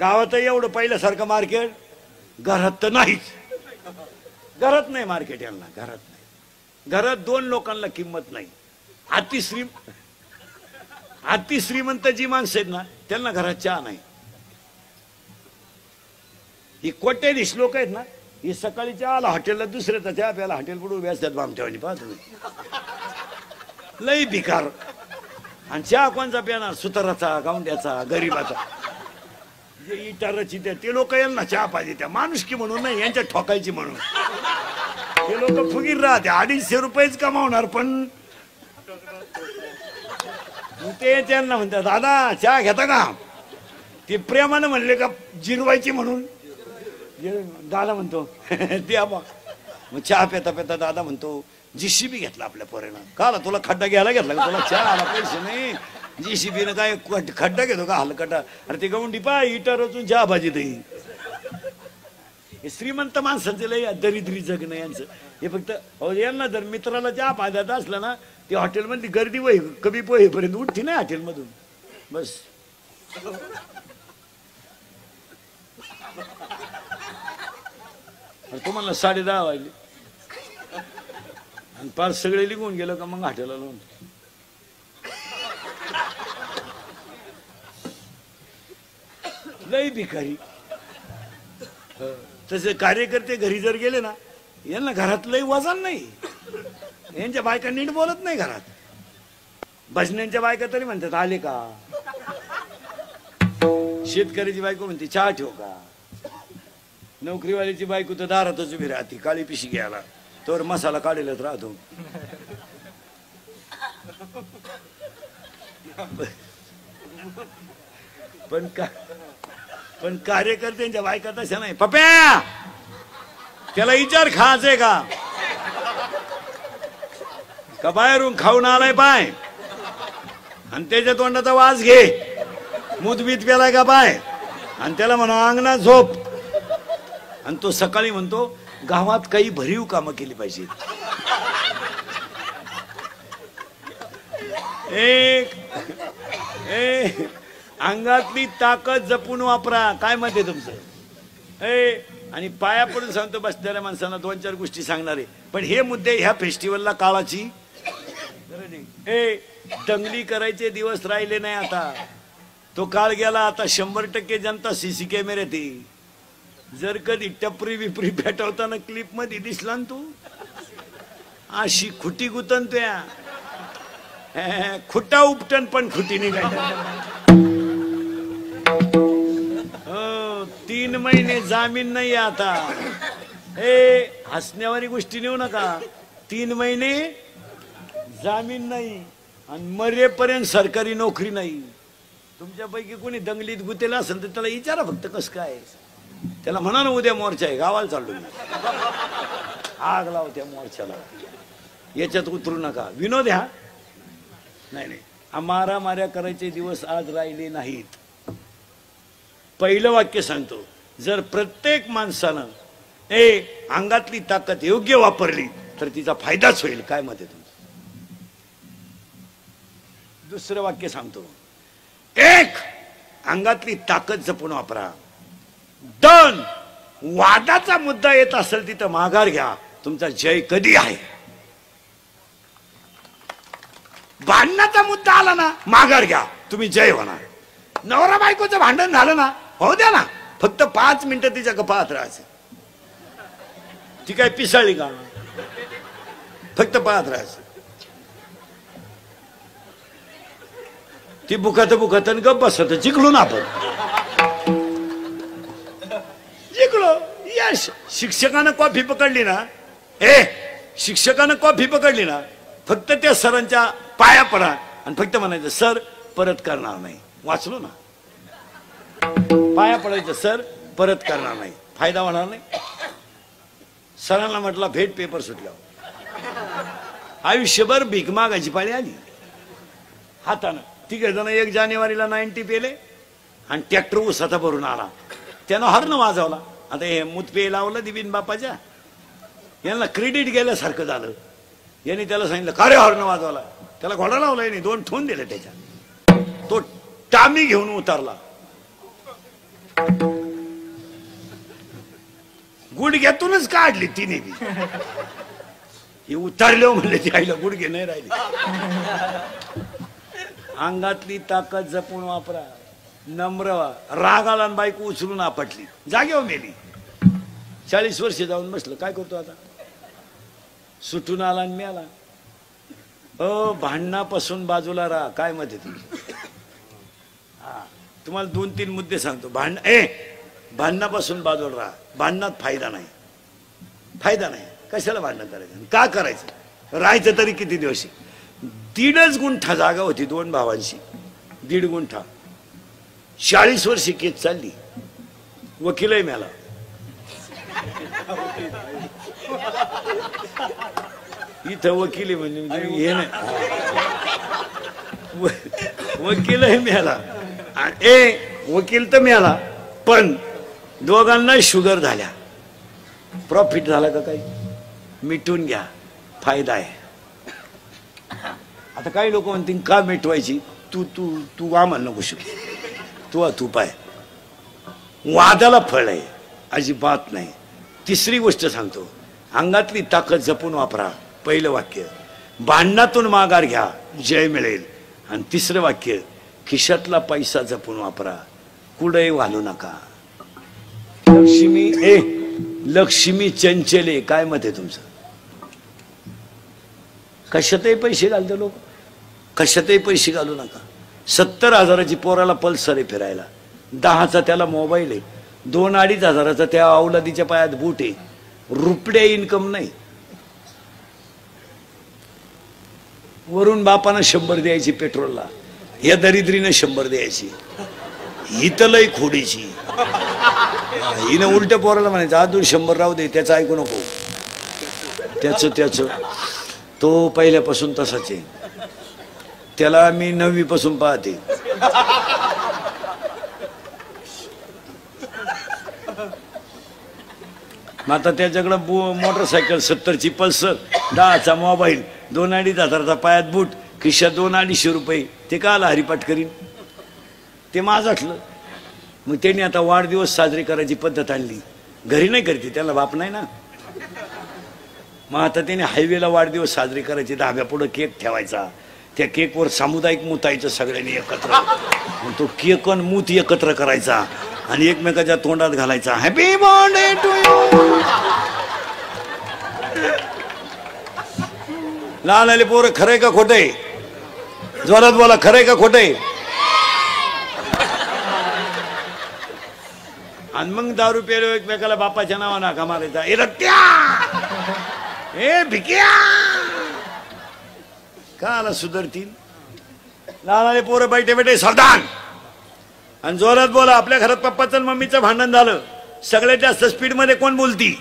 गावात एवढं पहिल्यासारखं मार्केट घरात तर नाहीच. घरात नाही मार्केट यांना, घरात नाही. घरात 2 लोकांना किंमत नाही. अति श्रीमंत जी माणसं आहेत ना त्यांना घरात चहा नाही. ही कोट्याधीश लोक आहेत ना, ही सकाळी चहा आला हॉटेलला, दुसऱ्याचा चहा प्याला हॉटेल पुढे उभे असतात बामठेवानी. पाहतो लई भिकार. आणि चहा कोणचा प्याणार? सुताराचा, गावंड्याचा, गरीबाचा. जे इटाराची ते लोक यांना चहा पाहिजे, त्या माणुसकी म्हणून नाही, यांच्या ठोकायची म्हणून. ते लोक फुगीर राहते, 250 रुपयेच कमावणार, पण ते त्यांना म्हणतात दादा चहा घेता का? ते प्रेमानं म्हणले का जिरवायची म्हणून दादा म्हणतो द्या बा. मग चहा पेता पेता दादा म्हणतो JCB घेतला आपल्या पोरेनं. काला तुला खड्डा घ्यायला घेतला का? तुला चहा आला पैसे नाही. JCB काय खड्डा घेतो का हलकटा? अरे ते गवंडी पाय इटा रचून चहा भाजी दही. हे श्रीमंत माणसांचं लय दरिद्री जगणं यांचं. हे फक्त यांना जर मित्राला चहा पाजायचा असला ना, ते हॉटेलमध्ये गर्दी वय कमी पोहेपर्यंत उठती नाही हॉटेलमधून. बस तुम्हाला 10:30 वाजले आणि पार सगळे निघून गेलं का मग हॉटेलला लावून. लई भिकारी. तसे कार्यकर्ते घरी जर गेले ना, यांना घरात लई वजन नाही. यांच्या बायका नीट बोलत नाही घरात. भजन्यांच्या बायका तरी म्हणतात आले का? शेतकऱ्याची बायको म्हणते चहा ठेव का? नोकरीवाल्याची बायको तर दारातच उभी राहते काळी पिशी घ्यायला, तर मसाला काढलेलाच राहतो. पण कार्यकर्त्यांच्या बायका तशा नाही. पप्या त्याला विचार खायचंय का बाहेरून खाऊन आलाय पाय, आणि त्याच्या तोंडाचा वास घे. मुदबीत पेलाय का पाय, आणि त्याला म्हणा अंगणात झोप. आणि तो सकाळी म्हणतो गावात काही भरीव कामं केली पाहिजे. अंगातली ताकद जपून वापरा. काय मत आहे तुमचं? आणि पाया पडून सांगतो बसणाऱ्या माणसांना 2-4 गोष्टी सांगणार आहे, पण हे मुद्दे ह्या फेस्टिवलला काळाची दंगली करायचे दिवस राहिले नाही. आता तो काळ गेला. आता 100% जनता CC कॅमेऱ्यात आहे. जर कधी टपरी बिपरी पेटवताना क्लिप मध्ये दिसला ना तू, अशी खुटी गुतन त्या खुटा उपटन पण खुटी निघायची. 3 महिने जामीन नाही आता. हसण्यावारी गोष्टी नेऊ नका. 3 महिने जामीन नाही आणि मरेपर्यंत सरकारी नोकरी नाही. तुमच्यापैकी कोणी दंगलीत गुतेला असेल तर त्याला विचारा फक्त कसं काय. त्याला म्हणा ना उद्या मोर्चा आहे, गावाला चाललो मी, आग लाव त्या मोर्चाला. याच्यात उतरू नका. विनोद ह्या नाही. माऱ्या करायचे दिवस आज राहिले नाहीत. पहिलं वाक्य सांगतो, जर प्रत्येक माणसानं अंगातली ताकद योग्य वापरली तर तिचा फायदाच होईल. काय मत आहे तुमचं? दुसरं वाक्य सांगतो, 1 अंगातली ताकद जपून वापरा. 2 वादाचा मुद्दा येत असेल तिथं माघार घ्या. तुमचा जय कधी आहे. भांडणाचा मुद्दा आला ना माघार घ्या, तुम्ही जय होणार. नवरा बायकोचं भांडण झालं ना, हो द्या ना, फक्त 5 मिनिटं तिच्या पाहत राहायचं. ती काय पिसाळी का? फक्त पाहत राहायचं. ती बुखात गप बसत जिंकलो ना आपण. जिंकलो. यश. शिक्षकानं कॉफी पकडली ना, शिक्षकानं कॉफी पकडली ना, फक्त त्या सरांच्या पाया पडा आणि फक्त म्हणायचं सर परत करणार नाही. वाचलो ना. पाया पडायचं सर परत करणार नाही. फायदा होणार नाही. सरांना म्हटलं भेट पेपर सुटल्यावर आयुष्यभर भीक मागायची पाळी आली. हातानं 3 जण 1 जानेवारीला 90 पेले आणि ट्रॅक्टर उसाचा भरून आला. त्यानं हॉर्न वाजवला. आता हे मुतपे लावलं दिबीन बापाच्या, यांना क्रेडिट गेल्यासारखं झालं. यांनी त्याला सांगितलं का रे हॉर्न वाजवला? त्याला घोडा लावला. यांनी 2 ठोन दिले त्याच्या. तो टामी घेऊन उतरला. गुडघ्यातूनच काढली तिने बी. हे उतरले म्हणले ती आईला गुडघे नाही राहिले. अंगातली ताकद जपून वापरा. नम्र व्हा. राग आला आणि बायको उचलून आपटली, जागेवर मेली. 40 वर्ष जाऊन बसलं. काय करतो आता? सुटून आला आणि मेला. भांडणापासून बाजूला राहा. काय मत आहे तुम्ही? तुम्हाला 2-3 मुद्दे सांगतो. भांडणापासून बाजूला राहा. भांडणात फायदा नाही. फायदा नाही. कशाला भांडण करायचं? का करायचं? राहायचं तरी किती दिवस? 1.5 गुंठा जागा होती 2 भावांची. 1.5 गुंठा. 40 वर्षी केस चालली. वकीलही मेला. इथं वकील म्हणजे हे नाही. वकीलही मिळाला. वकील तर मिळाला, पण दोघांना शुगर झाल्या. प्रॉफिट झाला का काही? मिटून घ्या, फायदा आहे. आता काही लोक म्हणतील का मिटवायची? तू तू तू आम्हाला नको शिकू. तू पाय. वादाला फळ आहे अजिबात नाही. 3री गोष्ट सांगतो. अंगातली ताकद जपून वापरा. पहिलं वाक्य. भांडणातून माघार घ्या, जय मिळेल. आणि 3रं वाक्य. खिशातला पैसा जपून वापरा, कुठेही घालू नका. लक्ष्मी चंचले. काय मत आहे तुमचं? कशातही पैसे घालते लोक. कशातही पैसे घालू नका. 70,000ची पोराला पल्सर आहे फिरायला. 10चा त्याला मोबाईल आहे. 2-2.5 हजाराचा त्या अवलादीच्या पायात बूट आहे. रुपड्या इन्कम नाही. वरून बापानं 100 द्यायची पेट्रोलला. या दरिद्रीनं 100 द्यायची. ही तर लई खोडीची. हिनं उलट्या पोराला म्हणायचं अजून 100 राहू दे, त्याचं ऐकू नको. त्याच तो पहिल्यापासून तसाच आहे. त्याला मी 9वी पासून पाहते. मग आता त्याच्याकडं मोटरसायकल 70ची पल्सर, 10चा मोबाईल, 2-2.5 हजाराचा पायात बूट, खिशात 200-250 रुपये. ते का आला हरिपाठ करीन? ते माझाठलं. मग त्यांनी आता वाढदिवस साजरी करायची पद्धत आणली. घरी नाही करते, त्याला बाप नाही ना. मग आता त्याने हायवेला वाढदिवस साजरी करायची. धाब्यापुढं केक ठेवायचा. त्या केकवर सामुदायिक मुतायचं सगळ्यांनी एकत्र. मग तो केक आणि मूत एकत्र करायचा आणि एकमेकाच्या तोंडात घालायचा. Happy birthday to you. लहान आले पोरं खरंय का खोटंय? जोरात बोला, खरंय का खोटंय? आणि मग दारू प्यायलो एकमेकाला बापाच्या नावानं का मारायचा. ए रत्या, ए भिक्या. का आला सुधरतील? लहान आले पोरं बैठे बैठे सावधान. आणि जोरात बोला. आपल्या घरात पप्पाचं आणि मम्मीचं भांडण झालं. सगळ्यात जास्त स्पीड मध्ये कोण बोलती?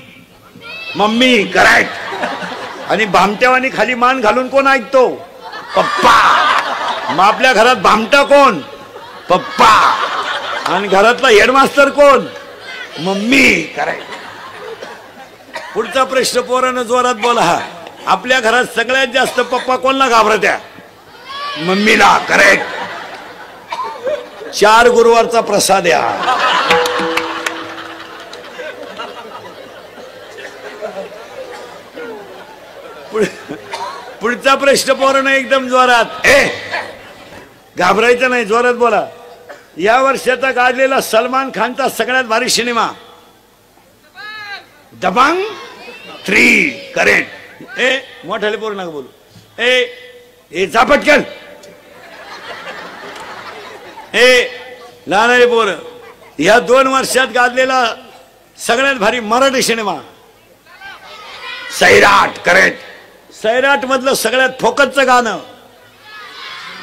मम्मी. करेक्ट. आणि भामट्यावानी खाली मान घालून कोण ऐकतो? पप्पा. मग आपल्या घरात भामटा कोण? पप्पा. आणि घरातला हेडमास्टर कोण? मम्मी. करेक्ट. पुढचा प्रश्न पोरानं जोरात बोला. आपल्या घरात सगळ्यात जास्त पप्पा कोणला घाबरत्या? मम्मीला. करेक्ट. 4 गुरुवारचा प्रसाद या. पुढचा प्रश्न पोरानं एकदम जोरात. घाबरायचं नाही, जोरात बोला. या वर्षाचा गाजलेला सलमान खानचा सगळ्यात भारी सिनेमा दबंग 3. करेक्ट. मोठ्याले पोरं नका बोलू. ए झापटकन. लहान पोरं. या 2 वर्षात गाजलेला सगळ्यात भारी मराठी सिनेमा सैराट. करेक्ट. सैराट मधलं सगळ्यात फोकसचं गाणं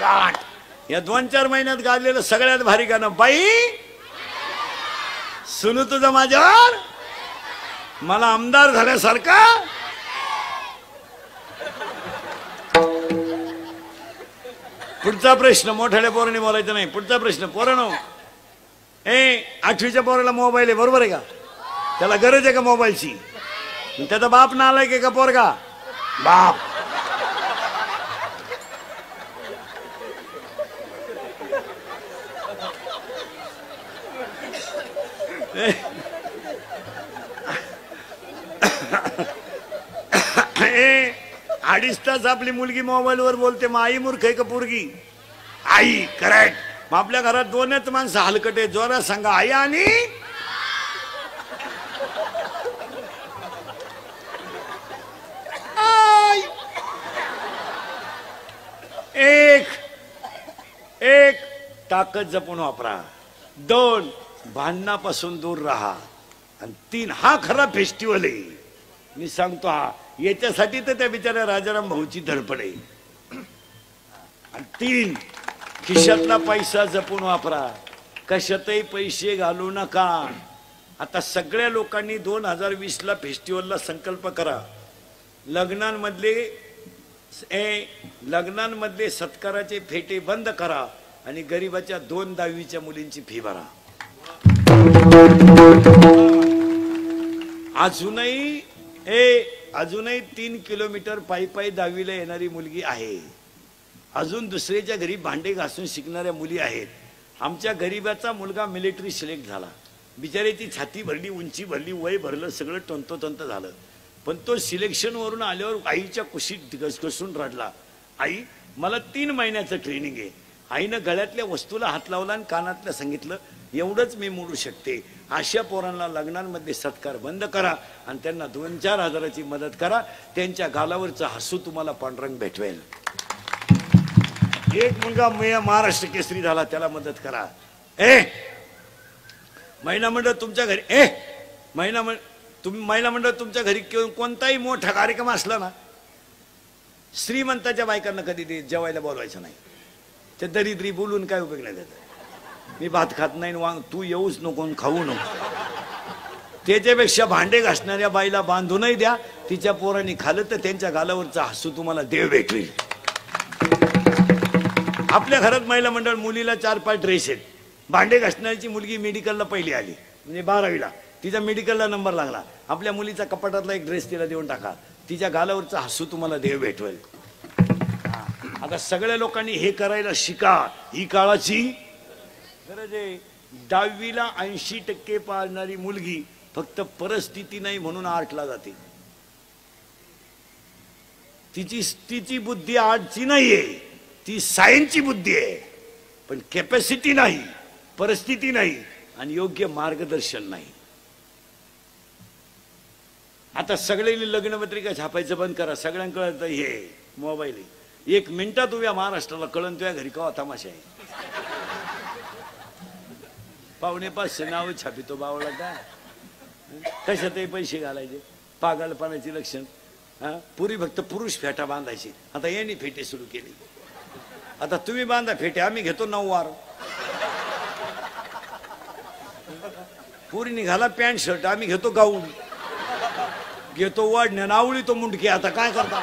गाठ. या 2-4 महिन्यात गाजलेलं सगळ्यात भारी गाणं बाई सुनू तुझं माझ्यावर, मला आमदार झाल्यासारखा. पुढचा प्रश्न. मोठ्याल्या पोरांनी बोलायचं नाही. पुढचा प्रश्न. पोरांनो, 8वीच्या पोराला मोबाईल आहे, बरोबर आहे का? त्याला गरज आहे का मोबाईलची? त्याचा बाप नालायक आहे का पोरगा? बाप. 2.5 तास आपली मुलगी मोबाईलवर बोलते, मग आई मूर्ख आहे का पोरगी? आई, करेक्ट. मग आपल्या घरात 2च माणसं हलकटे, जोरा सांगा आई आणि आई. एक ताकद जपून वापरा. 2 भांडणापासून दूर राहा. आणि 3 हा खरा फेस्टिवल आहे. मी सांगतो हा, याच्यासाठी तर त्या बिचाऱ्या राजाराम भाऊची धडपड आहे. आणि 3 खिशातला पैसा जपून वापरा. कशातही पैसे घालू नका. आता सगळ्या लोकांनी 2020ला फेस्टिवलला संकल्प करा. लग्नांमधले सत्काराचे फेटे बंद करा आणि गरिबाच्या 2 10वीच्या मुलींची फी भरा. अजूनही 3 किलोमीटर पायी 10वीला येणारी मुलगी आहे. अजून दुसऱ्याच्या घरी भांडे घासून शिकणाऱ्या मुली आहेत. आमच्या गरीबाचा मुलगा मिलिटरी सिलेक्ट झाला. बिचाऱ्याची छाती भरली, उंची भरली, वय भरलं, सगळं तंतोतंत झालं. पण तो सिलेक्शन वरून आल्यावर आईच्या कुशीत घसघसून रडला. आई, मला 3 महिन्याचं ट्रेनिंग आहे. आईनं गळ्यातल्या वस्तूला हात लावला आणि कानातल्या सांगितलं, एवढंच मी मोडू शकते. अशा पोरांना लग्नांमध्ये सत्कार बंद करा आणि त्यांना 2-4 हजाराची मदत करा. त्यांच्या गालावरचं हसू तुम्हाला पांडुरंग भेटवेल. एक मुलगा महाराष्ट्र केसरी झाला, त्याला मदत करा. महिला मंडळ तुमच्या घरी महिला मंडळ तुमच्या घरी कोणताही मोठा कार्यक्रम असला ना, श्रीमंताच्या बायकांना कधी ते जेवायला बोलवायचं नाही. ते दरिद्री बोलून काय उपयोग नाही त्याचा. मी भात खात नाही, वांग तू येऊच नको, खाऊ नको. त्याच्यापेक्षा भांडे घासणाऱ्या बाईला बांधूनही द्या. तिच्या पोरांनी खाल्लं तर त्यांच्या गालावरचा हसू तुम्हाला देव भेटवेल. आपल्या घरात महिला मंडळ मुलीला 4-5 ड्रेस आहेत. भांडे घासणाऱ्याची मुलगी मेडिकलला पहिली आली, म्हणजे 12वीला. तिचा मेडिकलला नंबर लागला. आपल्या मुलीचा कपाटातला एक ड्रेस तिला देऊन टाका. तिच्या गालावरचा हसू तुम्हाला देव भेटवेल. आता सगळ्या लोकांनी हे करायला शिका. ही काळाची गरज आहे. 10वीला 80% पाळणारी मुलगी फक्त परिस्थिती नाही म्हणून 8ला जाते. तिची बुद्धी आर्टची नाहीये, ती सायन्सची बुद्धी आहे. पण कॅपॅसिटी नाही, परिस्थिती नाही आणि योग्य मार्गदर्शन नाही. आता सगळ्यांनी लग्नपत्रिका छापायचं बंद करा. सगळ्यांकडे हे मोबाईल आहे. 1 मिनिटात उभ्या महाराष्ट्राला कळण तुझ्या घरी कवा तमाशा आहे. 4.5 नाव छापितो बावळा का. कशातही पैसे घालायचे, पागलपणाची लक्षण. पुरी फक्त पुरुष फेटा बांधायची. आता यांनी फेटे सुरू केले. आता तुम्ही बांधा फेटे, आम्ही घेतो 9 वार. पुरी निघाला पॅन्ट शर्ट, आम्ही घेतो गाऊन, घेतो वाढण्या, नावळी तो मुंडकी. आता काय करता,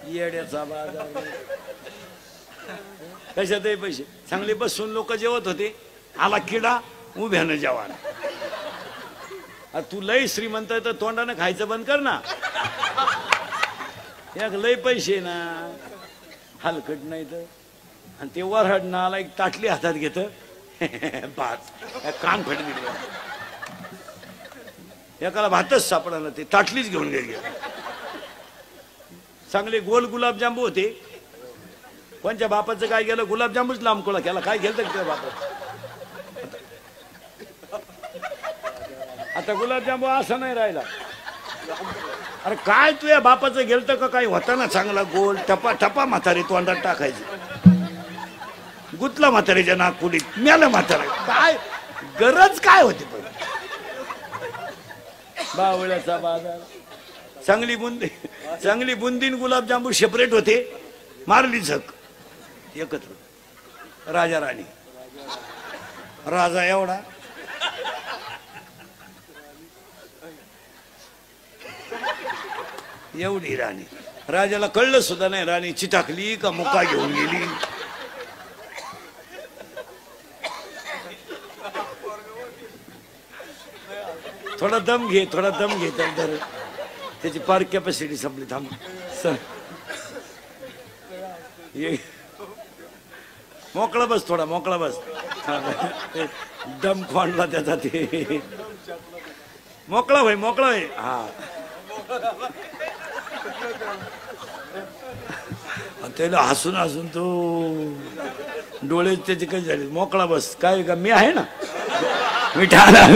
येड्याचा बाजार. कशातही पैसे. चांगले बसून लोक जेवत होते, आला किडा उभ्यानं जेवण. तू लय श्रीमंत तर तोंडानं खायचं बंद कर ना. एक लय पैसे ना, हलकट नाही तर. आणि ते वरहडणं आला, एक ताटली हातात घेत, भात कान फट दिले. एकाला भातच सापडा ना, ते ताटलीच घेऊन गेली. चांगले गोल गुलाबजांबू होते. कोणच्या बापाचं काय गेलं, गुलाबजांबूच लांबकोळा केला. काय गेलं त्या बापाचं. आता गुलाबजांबू असं नाही राहिला. अरे काय तुझ्या बापाचं गेलतं का काही होता ना चांगला गोल, टपा टपा म्हातारी तोंडात टाकायची. गुतला म्हातारीच्या नागपुडीत, म्याला म्हातारा. काय गरज काय होती पण. बावळ्याचा बाजार. चांगली बुंदीन गुलाबजांबू सेपरेट होते. मारली झक एकत्र. राजा राणी. राजा एवढा, एवढी राणी. राजाला कळलं सुद्धा नाही राणी चिटाकली का मुका घेऊन गेली. थोडा दम घे, थोडा दम घे. तर त्याची पार कॅपॅसिटी संपली. थांब सर, मोकळा बस, थोडा मोकळा बस. दम खोंडला त्याचा. ते मोकळा होय, मोकळा होय. हा त्याला हसून हसून तो डोळे त्याचे काही झाले. मोकळा बस, काय का मी आहे ना, मिठाला